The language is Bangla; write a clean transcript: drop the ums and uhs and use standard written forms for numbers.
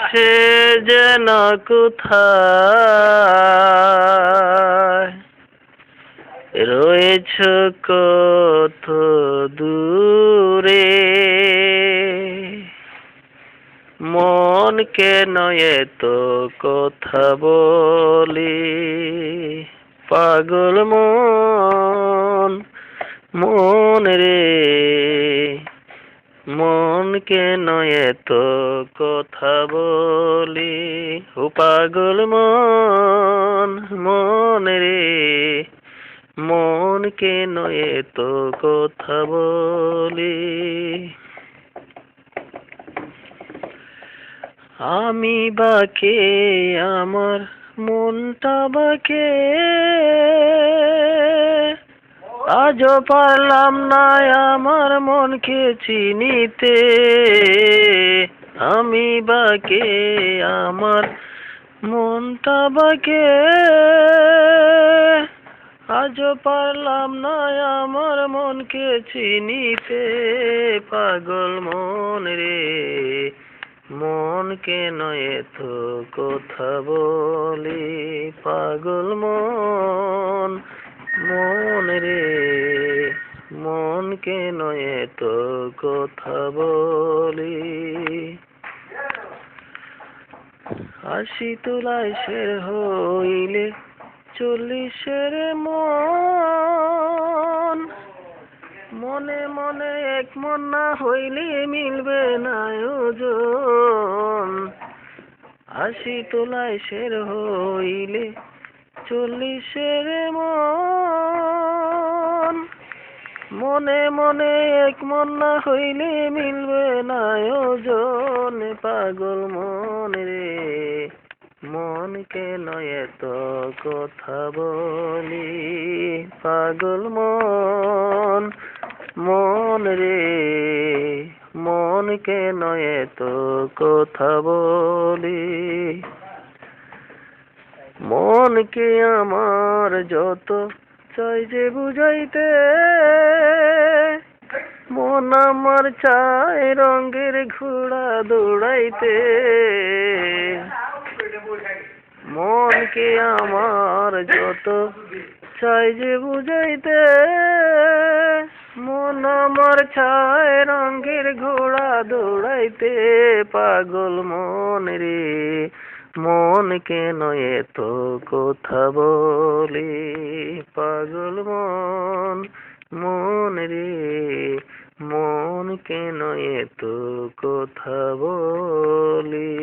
সে যেন কোথায় রয়েছ কত দূরে, মন কেন এত কথা বলি, পাগল মন, মন রে, মন কেন এত কথা বলি, ও পাগল মন, মন রে, মন কেন এত কথা বলি। আমি বাকে আমার মনটা বাকে, আজও পারলাম না আমার মনকে চিনিতে। আমি বাকে আমার মনটা বাকে, আজও পারলাম না আমার মনকে চিনিতে। পাগল মন রে, মন কেন এত কথা বলি, পাগল মন, মন রে, মন কেন এত কথা বলি। আশি তোলায় শের হইলে 40-এর মন, মনে মনে এক মন না হইলে মিলবে না ওজন। 80 তোলায় শের হইলে 40-এর মন, মনে মনে এক মন না হইলে মিলবে না ওজন। পাগল মন রে, মন কেন এত কথা বলি, পাগল মন, মন রে, মন কেন এত কথা বলি। মনকে আমার যত চাই যে বুঝাইতে, মন আমার চাই রঙের ঘোড়া দৌড়াইতে। মনকে আমার যত চাই যে বুঝাইতে, মন আমার চাই রঙের ঘোড়া দৌড়াইতে। পাগল মন রে, মন কেন এত কথা বলি, পাগল মন, মন রে, মন কেন এত কথা বলি।